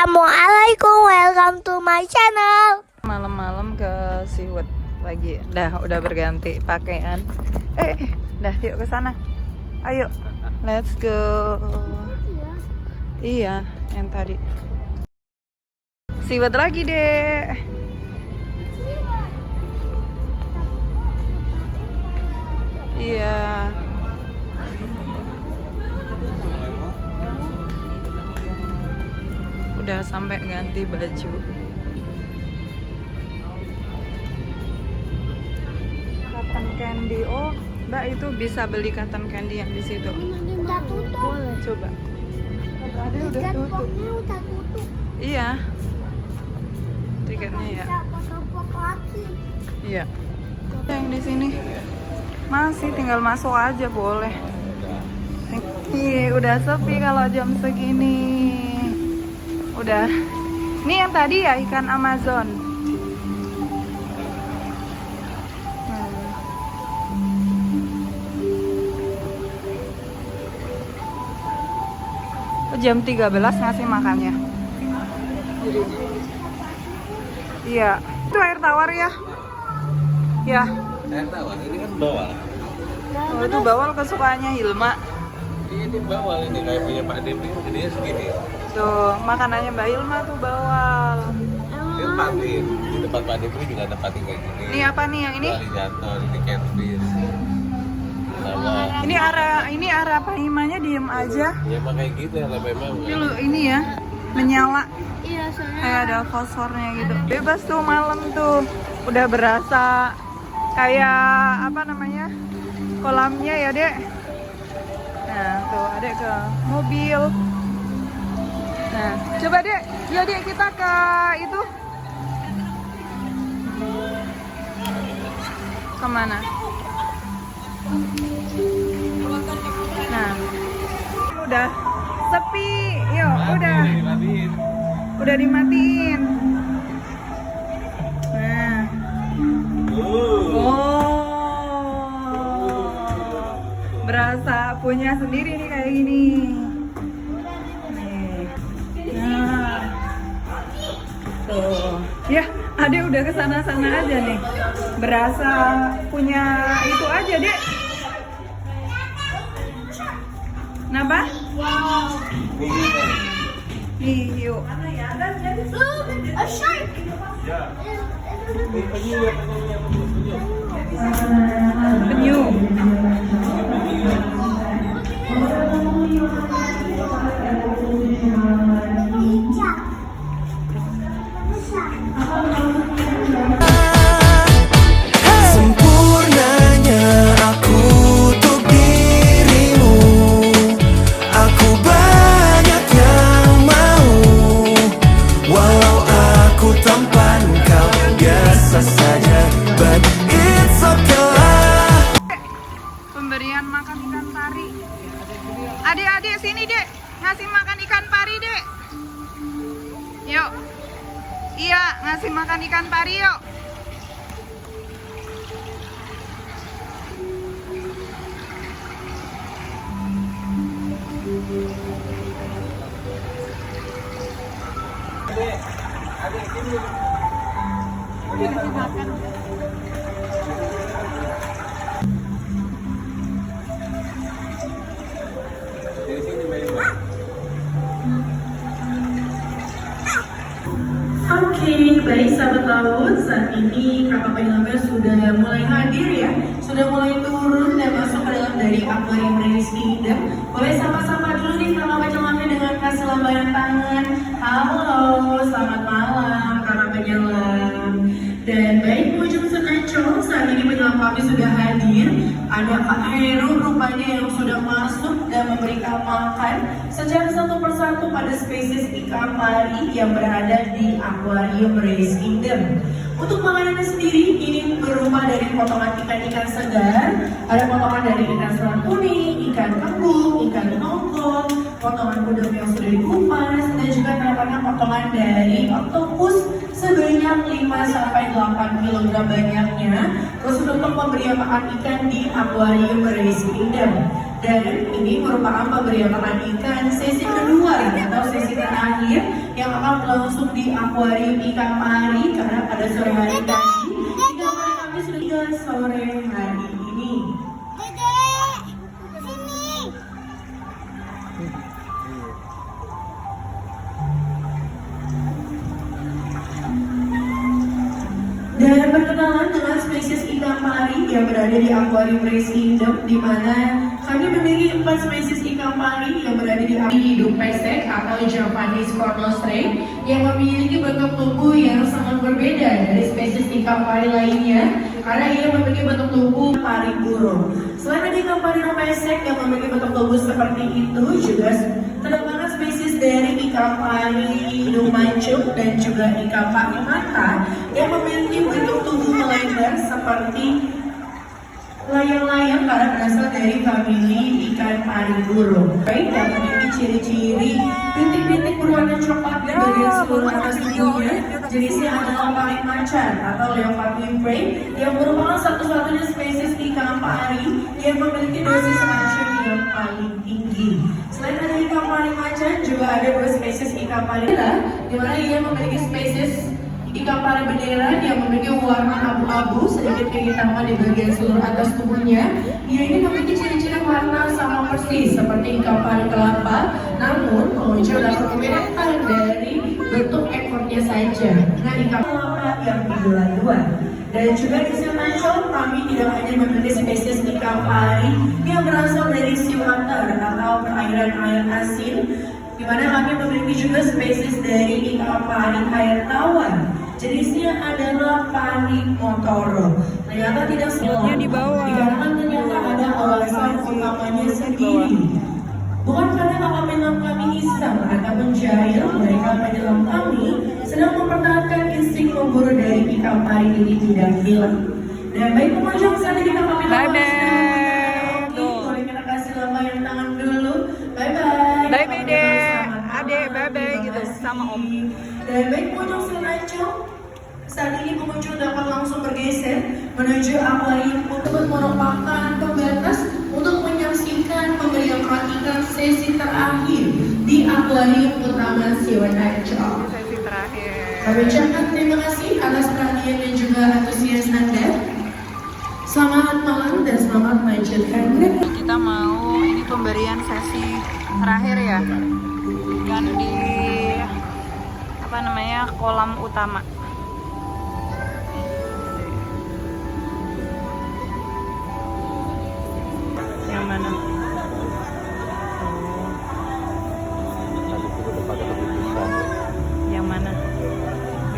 Assalamualaikum, welcome to my channel. Malam-malam ke Seawood lagi. Udah berganti pakaian. Dah yuk ke sana. Ayo. Let's go. Iya, yang tadi. Seawood lagi, Dek. Iya. Udah sampai ganti baju. Cotton candy, oh Mbak itu bisa beli cotton candy yang di situ. Udah tutup. Coba. Ada udah tutup. Udah tutup. Iya. Tiketnya ya. Iya. Yang di sini masih tinggal masuk aja boleh. Udah sepi kalau jam segini. Udah. Ini yang tadi ya ikan Amazon. Jam 13 ngasih makannya. Iya. Itu air tawar ya? Ya. Air tawar, ini kan bawal. Oh, itu bawal kesukaannya Hilma. Ini bawal, ini kayak punya Pak Depi, jadinya segini. Tuh, makanannya Mbak Hilma tuh bawal. Ini patin, di tempat Pak Depi juga ada patin kayak gini. Ini apa nih yang ini? Alligator, ini catfish. Sama. Ini arah Pak Himanya diem aja. Ya emang kayak gitu ya, memang. Ini ya, menyala. Iya, soalnya Kayak ada fosfornya gitu. Bebas tuh malam tuh. Udah berasa kayak apa namanya? Kolamnya ya, Dek. Nah, tuh Adek ke mobil. Nah, coba Dek. Ya, Dek, kita ke itu. Kemana? Nah, udah sepi. Yuk, udah. Udah dimatiin. Nah. Berasa punya sendiri nih kayak gini. Nih. Nah. Tuh. Ya, Ade udah kesana-sana aja nih. Berasa punya itu aja, Dek. Kenapa? Nih, yuk. look, a shark. Penyu. Sempurnanya aku untuk dirimu. Aku banyak yang mau. Walau aku tampan kau biasa saja, but it's okay lah. Pemberian makan ikan pari. Adik-adik sini, Dek. Ngasih makan ikan pari, Dek. Yuk. Iya, ngasih makan ikan pari yuk. Oke, baik sahabat laut, saat ini kapal penyelam sudah mulai hadir ya, sudah mulai turun dan masuk ke dalam dari Aquarium Marine Kingdom. Boleh sapa-sapa dulu nih sama penyelamnya dengan kasih lambaian tangan. Halo, selamat malam para penyelam. Dan baik pengunjung Senacol, saat ini penyelam kami sudah hadir. Ada Kak Heru rupanya yang sudah masuk dan memberikan makan secara satu persatu pada spesies ikan pari yang berada di Aquarium Marine Kingdom. Untuk makanannya sendiri ini berupa dari potongan ikan-ikan segar, ada potongan dari ikan selang kuning, ikan kembung, ikan nongkrong, potongan udang yang sudah dikupas, dan juga terdapat potongan dari octopus sebanyak 5-8 kg banyaknya. Terus untuk pemberian makan ikan di Aquarium Marine Kingdom. Dan ini merupakan pemberian makan ikan sesi kedua atau sesi terakhir yang akan berlangsung di akuarium ikan pari karena pada sore hari tadi ikan pari kami sudah sore hari ini. Dedek, sini. Dan berkenalan dengan spesies ikan pari yang berada di akuarium Race Kingdom, di mana kami memiliki 4 spesies ikan pari yang berada di hidup pesek atau Japanese cornostrate yang memiliki bentuk tubuh yang sangat berbeda dari spesies ikan pari lainnya karena ia memiliki bentuk tubuh pari burung. Selain ada ikan pari pesek yang memiliki bentuk tubuh seperti itu, juga terdapat spesies dari ikan pari lumancung dan juga ikan pari mata yang memiliki bentuk tubuh melebar seperti layang-layang karena berasal dari famili ikan pari burung. Baik, yang memiliki ciri-ciri bintik-bintik berwarna coklat di bagian seluruh atas tubuhnya. Jenisnya adalah pari macan atau leopard limprey yang merupakan satu-satunya spesies ikan pari yang memiliki dosis racun yang paling tinggi. Selain ada ikan pari macan, juga ada 2 spesies ikan pari di mana ia memiliki spesies ikan pari bendera yang memiliki warna abu-abu sedikit kehitaman di bagian seluruh atas tubuhnya. Ia ini memiliki ciri-ciri warna sama persis seperti ikan pari kelapa, namun pengunjung dapat membedakan dari bentuk ekornya saja dengan ikan kelapa yang dibelah dua. Dan juga di Semencol kami tidak hanya memiliki spesies ikan pari yang berasal dari seawater atau perairan air asin, di mana kami memiliki juga spesies dari ikan pari air tawar. Jenisnya adalah pari motoro. Ternyata tidak semua, dikarenakan ternyata ada alasan utamanya sendiri. Bukan karena kapal penyelam kami iseng ataupun jahil, mereka penyelam kami sedang mempertahankan insting memburu dari ikan pari ini tidak hilang. Dan baik pengunjung, saat ini kapal penyelam boleh kita kasih lambaian tangan dulu. Bye bye. Bye bye dek, adek bye bye gitu sama om. Dan baik pengunjung Semencol, saat ini pengunjung dapat langsung bergeser menuju akuarium untuk merupakan pembatas untuk menyaksikan pemberian makan ikan sesi terakhir di akuarium utama Semencol. Sesi terakhir. Kami ucapkan terima kasih atas perhatian dan juga antusias Anda. Selamat malam dan selamat melanjutkan. Kita mau ini pemberian sesi terakhir ya, kan di apa namanya kolam utama. Yang mana? Yang mana?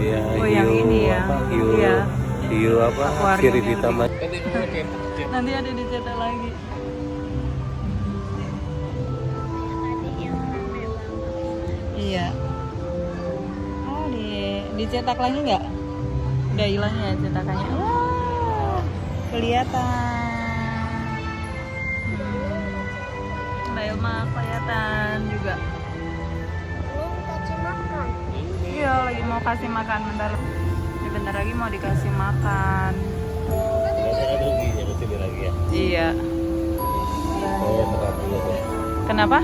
Iya, Oh yang ini ya. Iya. Hiu apa? Akuarium Siri yang Vita Mas. Nanti ada dicetak lagi. Iya. Oh dicetak lagi nggak? Udah hilang ya cetakannya. Wah, kelihatan. Mah kelihatan juga. Belum kasih makan. Iya lagi mau kasih makan bentar. Ya, bentar lagi mau dikasih makan. Lagi ya. Iya. Oh, terapnya. Kenapa?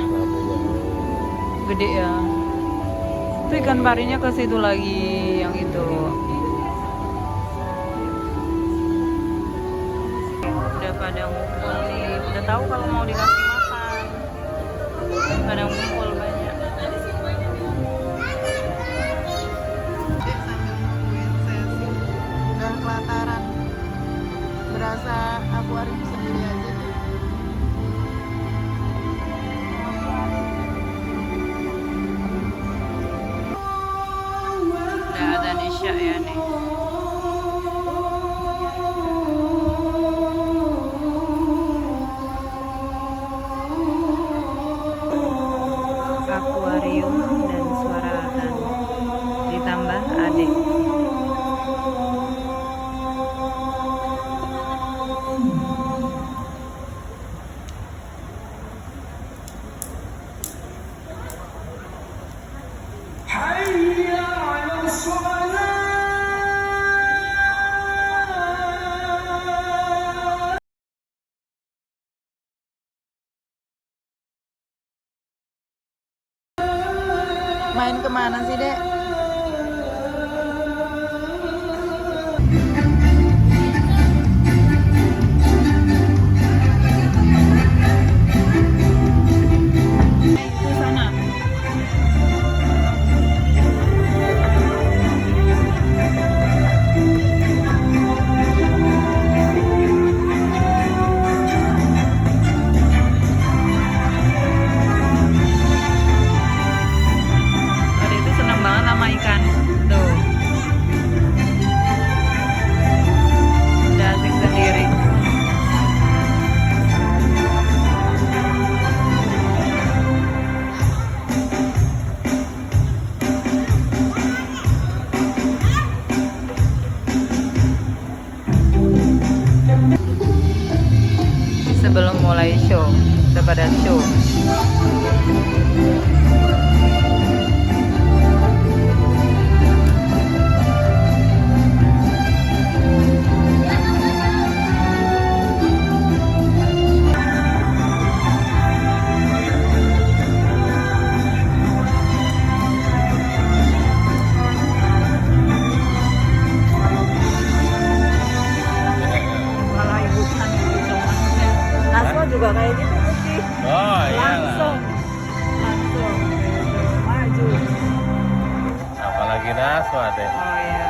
Gede ya. Itu ikan parinya ke situ lagi yang itu. Udah pada ngumpul nih. Udah tahu kalau mau dikasih makan. Pada ngumpul banyak. Udah kelataran. Berasa akuarium sendiri aja tuh. Udah ada Nisha ya nih. Akuarium dan suara adzan ditambah adik. Mana sih, Dek? Ke sana. Tadi itu seneng banget sama ikan. Tuh. Udah asik sendiri. Sebelum mulai show, udah pada show. Malah ibukan gitu maksudnya. Naswa juga kayak gitu sih. Oh iya. Langsung gitu, maju. Apalagi Naswa deh. Oh iya.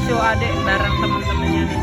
Show adek bareng temen-temennya nih.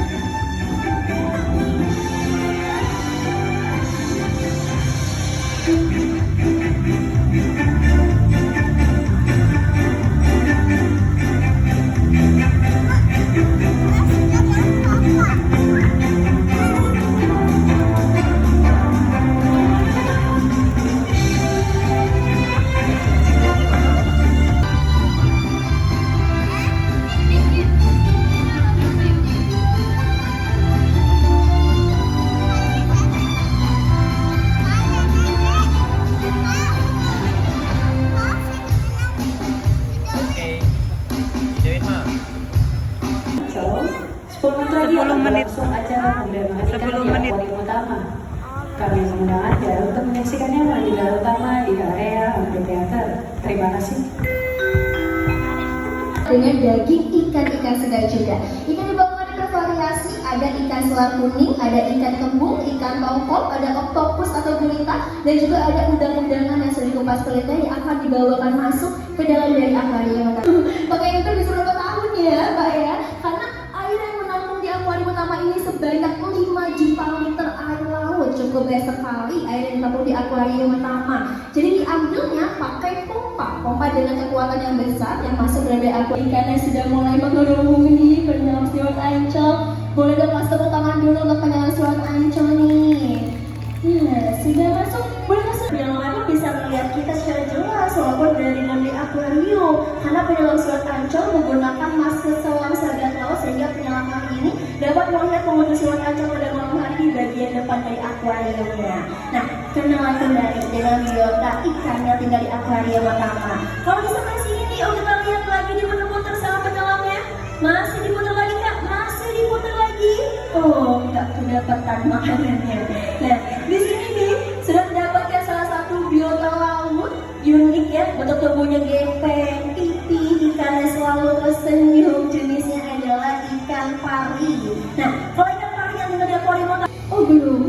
Oke. Jadi mah. 10 lagi 10 menit. langsung acara pembukaan 10 menit. utama. Kami mengundang Anda untuk menyaksikannya di dalam utama di area Amfi Teater. Terima kasih. Dengan daging ikan-ikan segar juga. Ikan dibawakan bervariasi, ada ikan selar kuning, ada ikan kembung, ikan tongkol, ada oktopus atau gurita, dan juga ada udang-udangan yang sudah dikupas kulitnya yang akan dibawakan masuk ke dalam dari akuarium. Pakai itu bisa berapa tahun ya, Pak ya? Karena air yang menampung di akuarium utama ini sebanyak 5 juta liter air laut. Cukup banyak sekali air yang ditampung di akuarium utama. Jadi diambilnya pakai pompa dengan kekuatan yang besar yang masuk dari akuarium. Ikannya sudah mulai mengerumuni penyelam siwat ancol. Boleh dong mas tepuk tangan dulu untuk penyelam siwat ancol nih. Nah, sudah masuk. Boleh masuk. Yang lain bisa melihat kita secara jelas walaupun dari dalam akuarium. Karena penyelam siwat ancol menggunakan masker selam sahabat laut sehingga penyelam kali ini dapat melihat pengunjung siwat ancol pada malam hari di bagian depan dari akuariumnya. Nah, kenalan kembali dengan biota ikan yang tinggal di akuarium utama. Kalau di sebelah sini nih, oh kita lihat lagi diputar-putar sama penyelamnya. Masih diputar lagi kak, masih diputar lagi. Oh, nggak kedapatan makanannya. Nah, di sini nih sudah mendapatkan salah satu biota laut unik ya, bentuk tubuhnya gepeng, pipi, ikannya selalu tersenyum. Jenisnya adalah ikan pari. Nah, kalau ikan pari yang tinggal di akuarium utama, oh belum.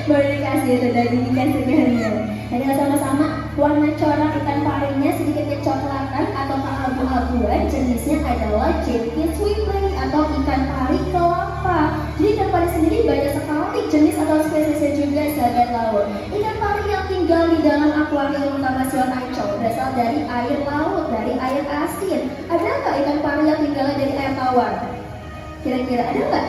Boleh dikasih itu daging ikan segarnya. Nah, kita sama-sama warna corak ikan parinya sedikit kecoklatan atau keabu-abuan. Jenisnya adalah Jetty Swiftling atau ikan pari kelapa. Jadi ikan pari sendiri banyak sekali jenis atau spesiesnya juga sahabat laut. Ikan pari yang tinggal di dalam akuarium utama Siwat Ancol berasal dari air laut, dari air asin. Ada nggak ikan pari yang tinggal dari air tawar? Kira-kira ada nggak?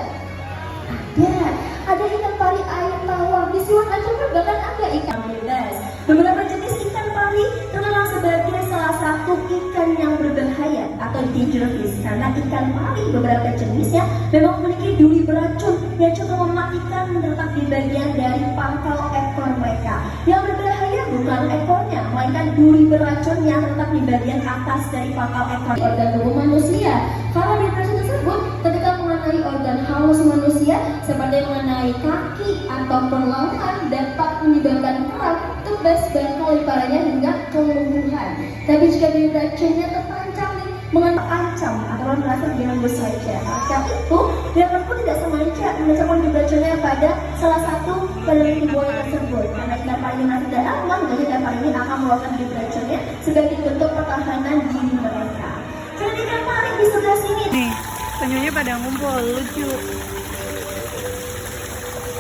Ada ikan pari air tawar. Di Siwat Ancol bahkan ada ikan bebas. Beberapa jenis ikan pari terkenal sebagai salah satu ikan yang berbahaya atau danger fish karena ikan pari beberapa jenisnya memang memiliki duri beracun yang cukup mematikan terletak di bagian dari pangkal ekor mereka. Yang berbahaya bukan ekornya, melainkan duri beracun yang terletak di bagian atas dari pangkal ekor organ tubuh manusia. Karena di beracun tersebut ketika mengena mengenai organ halus manusia seperti mengenai kaki ataupun lengan dapat menyebabkan kram, tebas, dan paling parahnya hingga kelumpuhan. Tapi jika baby racunnya terpancang nih, mengancam atau merasa diganggu saja, maka itu dilakukan pun tidak sengaja menunjukkan baby racunnya pada salah satu peneliti buaya tersebut. Karena dapat ini tidak aman, jadi dapat ini akan mengeluarkan baby racunnya sebagai bentuk pertahanan diri mereka. Jadi ikan pari di sebelah sini. Nih, penyunya pada ngumpul, lucu.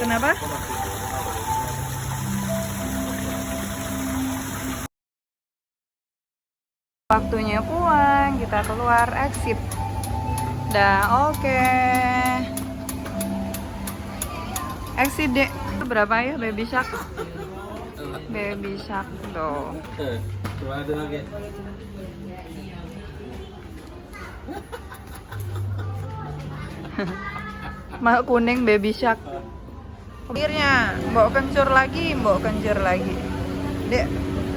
Kenapa? Waktunya pulang, kita keluar exit. Dah oke. Exit deh. Berapa ya baby shark? Baby shark tuh. Cuma ada lagi. Mak kuning baby shark. Akhirnya, mbok kencur lagi. Dek,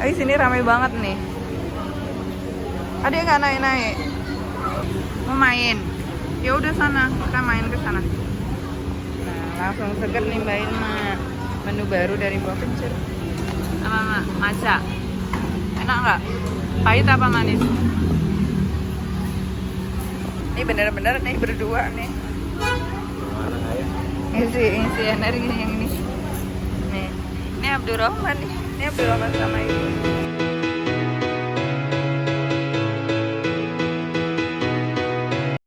di sini ramai banget nih. Ada nggak naik-naik? Mau main? Ya udah sana, kita main ke sana. Nah, langsung seger nih Mbak Ilma. Menu baru dari Mbok Kencur. Apa Mak? Maca. Enak nggak? Pahit apa manis? Ini bener-bener nih berdua nih. Isi energi yang ini. Nih, ini Abdurrahman nih. Ini Abdurrahman sama Ibu.